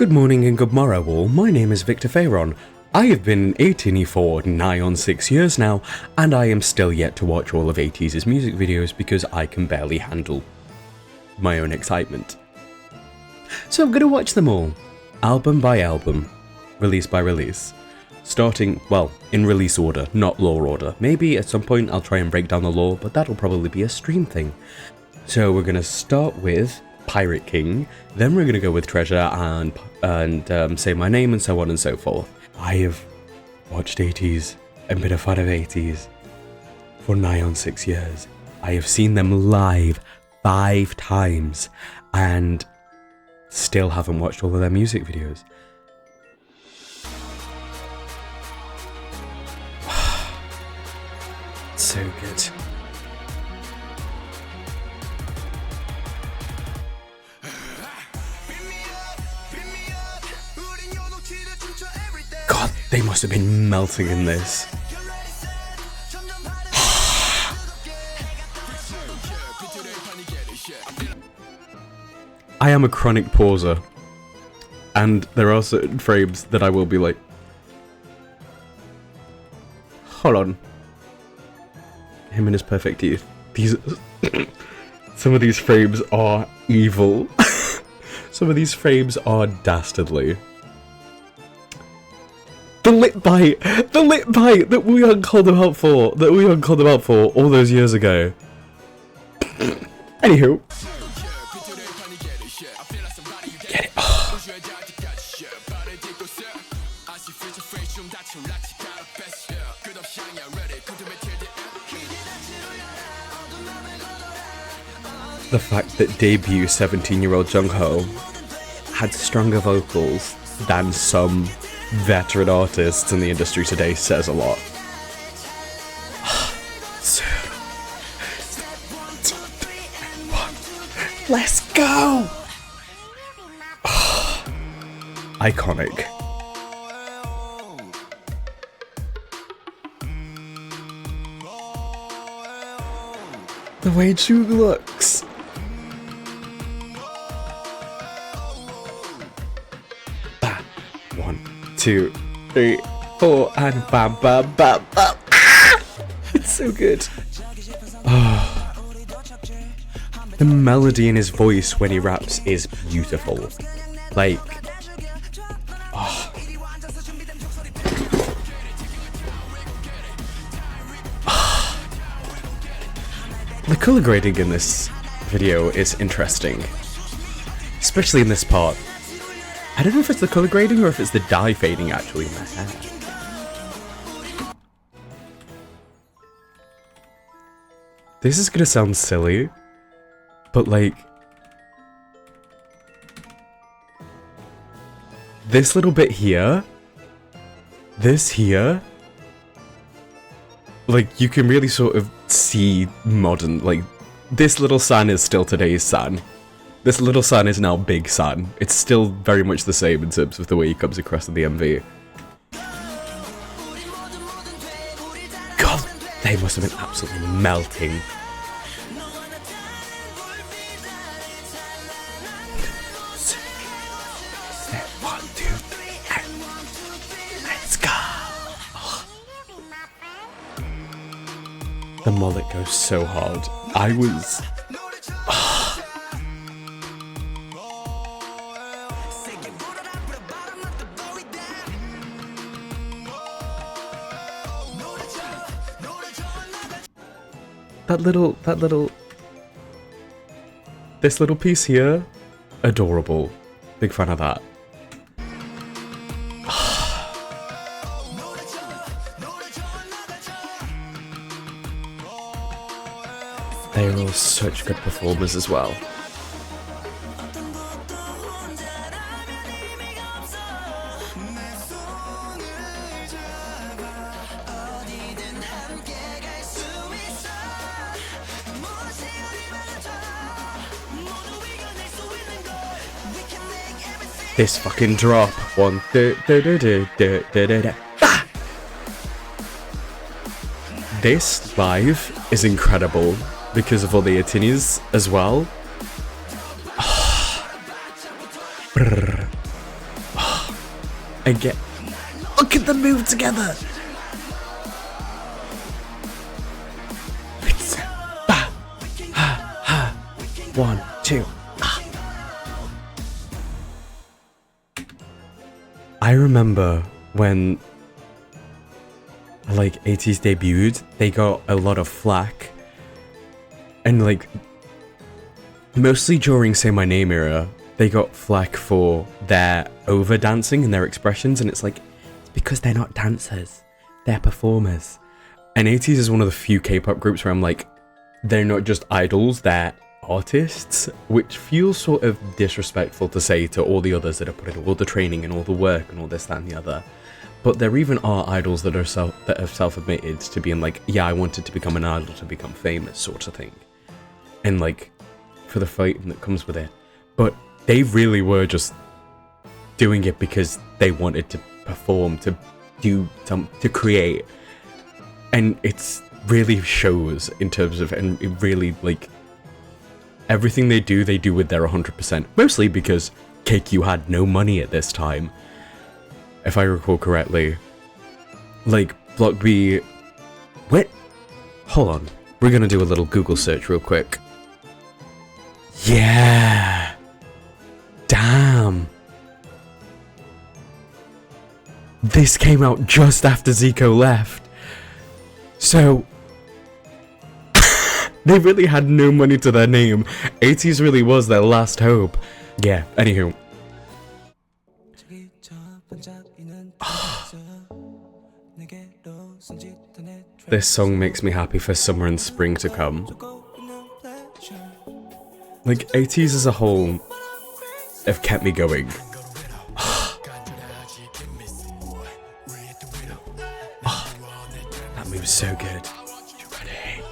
Good morning and good morrow all, my name is VictorPhaeron. I have been an ATEEZ for nigh on 6 years now, and I am still yet to watch all of ATEEZ's music videos because I can barely handle my own excitement. So I'm gonna watch them all, album by album, release by release. Starting, well, in release order, not lore order. Maybe at some point I'll try and break down the lore, but that'll probably be a stream thing. So we're gonna start with Pirate King, then we're gonna go with Treasure and Say My Name and so on and so forth. I have watched ATEEZ and been a fan of ATEEZ for nigh on 6 years. I have seen them live 5 times and still haven't watched all of their music videos. So good. God, they must have been melting in this. I am a chronic pauser, and there are certain frames that I will be like, hold on. Him and his perfect teeth. These some of these frames are evil. Some of these frames are dastardly. The lip bite that wooyoung called them out for, all those years ago. Anywho. Get it. Oh. The fact that debut 17-year-old Jongho had stronger vocals than some veteran artists in the industry today says a lot. Let's go! Iconic. The way Chu looks. Bam. 1, 2, 3, 4, and bam, bam, bam, bam. Ah! It's so good. Oh. The melody in his voice when he raps is beautiful. Like, oh. Oh. The color grading in this video is interesting, especially in this part. I don't know if it's the color grading or if it's the dye fading actually in my hair. This is gonna sound silly, but like, this little bit here, this here, like you can really sort of see modern, like this little San is still today's San. This little San is now Big San. It's still very much the same in terms of the way he comes across in the MV. God, they must have been absolutely melting. One, two, three, and let's go. Oh. The mullet goes so hard. I was... this little piece here, adorable. Big fan of that. They are all such good performers as well. This fucking drop. One, ah! This live is incredible because of all the ATEEZ as well. Again. Look at them move together. It's ba ha ha. 1, 2. Ah. I remember when like ATEEZ debuted, they got a lot of flack, and like mostly during Say My Name era, they got flack for their over dancing and their expressions, and it's like, it's because they're not dancers, they're performers. And ATEEZ is one of the few K-pop groups where I'm like, they're not just idols, they're artists, which feels sort of disrespectful to say to all the others that have put in all the training and all the work and all this, that and the other. But there even are idols that are self-admitted to being like, yeah, I wanted to become an idol to become famous, sort of thing. And like, for the fighting that comes with it. But they really were just doing it because they wanted to perform, to do to create. And it's really shows in terms of, and it really, like, everything they do with their 100%. Mostly because KQ had no money at this time, if I recall correctly. Like, Block B... Wait, hold on. We're gonna do a little Google search real quick. Yeah! Damn! This came out just after Zico left. So... they really had no money to their name. ATEEZ really was their last hope. Yeah, anywho. This song makes me happy for summer and spring to come. Like, ATEEZ as a whole have kept me going. That move's so good. You ready?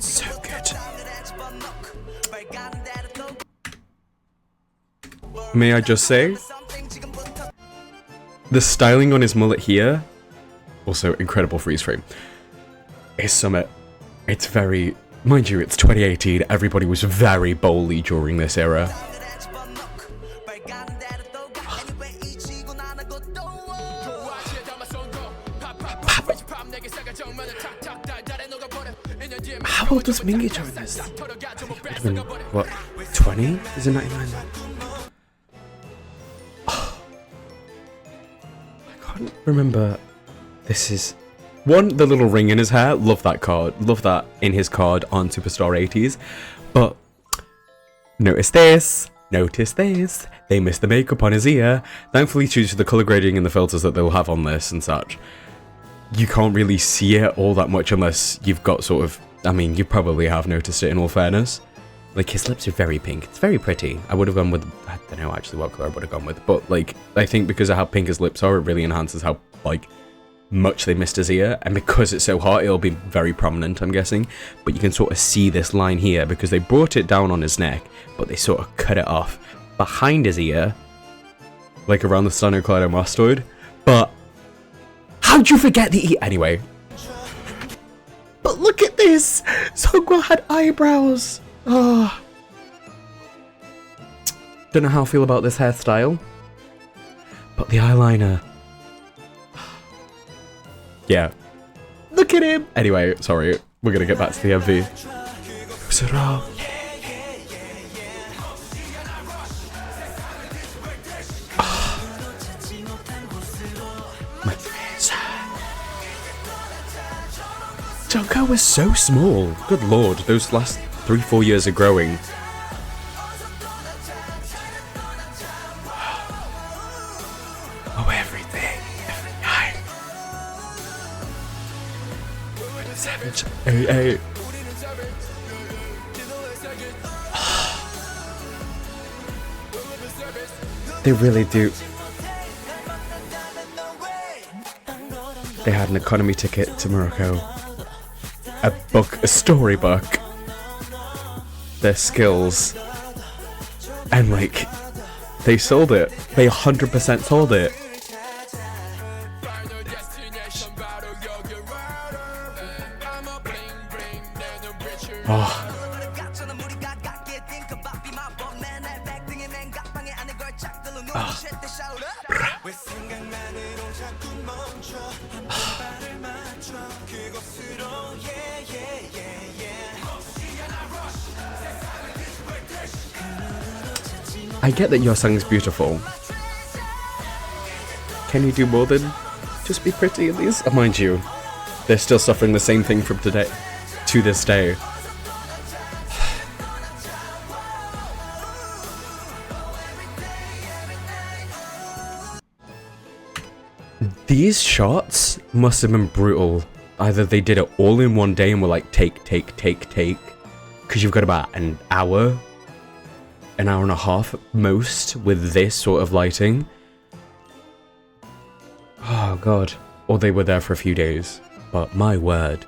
So good. May I just say, the styling on his mullet here, also incredible freeze frame. His summit, it's very, mind you, it's 2018, everybody was very bowly during this era. How old does Mingi join this? I think it would have been, what, 20? Is it 99? Oh. I can't remember. This is... One, the little ring in his hair. Love that card. Love that in his card on Superstar ATEEZ. But notice this. Notice this. They missed the makeup on his ear. Thankfully, due to the colour grading and the filters that they'll have on this and such, you can't really see it all that much unless you've got sort of... I mean, you probably have noticed it in all fairness. Like, his lips are very pink. It's very pretty. I would have gone with... I don't know actually what colour I would have gone with. But, like, I think because of how pink his lips are, it really enhances how, like, much they missed his ear. And because it's so hot, it'll be very prominent, I'm guessing. But you can sort of see this line here because they brought it down on his neck, but they sort of cut it off behind his ear, like around the sternocleidomastoid. But how'd you forget the ear? Anyway. But look at this! Seonghwa had eyebrows! Oh. Don't know how I feel about this hairstyle. But the eyeliner. Yeah. Look at him! Anyway, sorry. We're gonna get back to the MV. Jongho was so small. Good lord, those last 3-4 years of growing. Oh, everything. Every night. 7, 8. They really do. They had an economy ticket to Morocco. A book, a storybook, their skills, and like, they sold it. They 100% sold it. Oh. I get that your song is beautiful. Can you do more than just be pretty in these? Mind you, they're still suffering the same thing from today to this day. These shots must have been brutal. Either they did it all in one day and were like, take. Because you've got about an hour and a half at most with this sort of lighting. Oh god. Or they were there for a few days. But my word.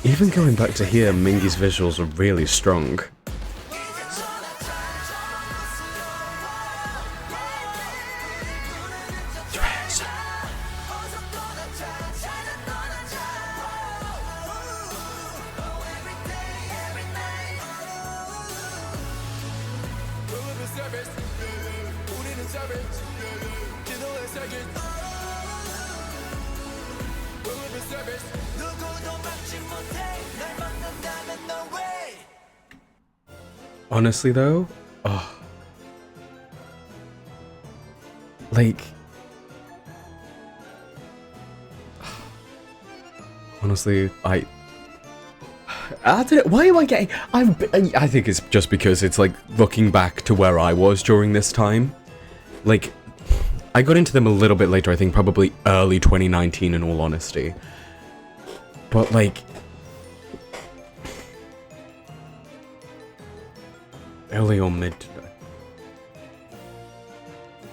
Even going back to here, Mingi's visuals are really strong. Honestly though, like, honestly, I don't know, why am I getting, I think it's just because it's like looking back to where I was during this time. Like, I got into them a little bit later, I think probably early 2019 in all honesty. But like, early or mid,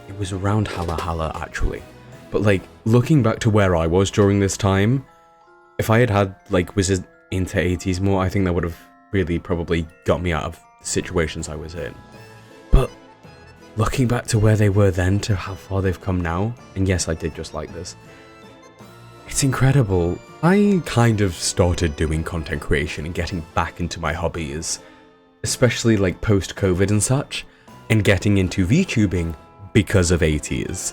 it was around Hala actually. But like, looking back to where I was during this time, if I had like, was into ATEEZ more, I think that would have really probably got me out of the situations I was in. But looking back to where they were then to how far they've come now, and yes, I did just like this, it's incredible. I kind of started doing content creation and getting back into my hobbies, especially like post-COVID and such, and getting into VTubing because of ATEEZ.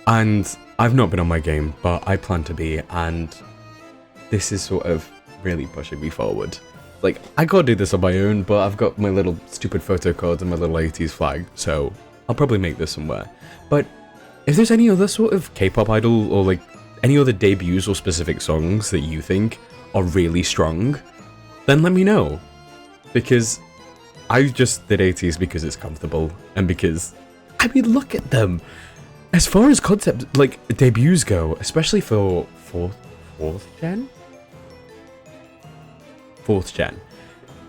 And I've not been on my game, but I plan to be, and this is sort of really pushing me forward. Like, I gotta do this on my own, but I've got my little stupid photo cards and my little ATEEZ flag, so I'll probably make this somewhere. But if there's any other sort of K-pop idol, or like any other debuts or specific songs that you think are really strong, then let me know. Because I just did ATEEZ because it's comfortable, and because, I mean, look at them! As far as concept, like, debuts go, especially for fourth gen,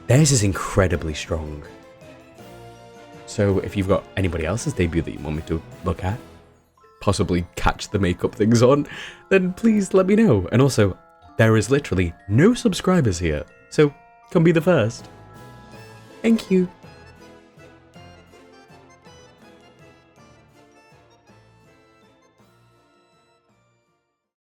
theirs is incredibly strong. So if you've got anybody else's debut that you want me to look at, possibly catch the makeup things on, then please let me know. And also, there is literally no subscribers here, so come be the first. Thank you.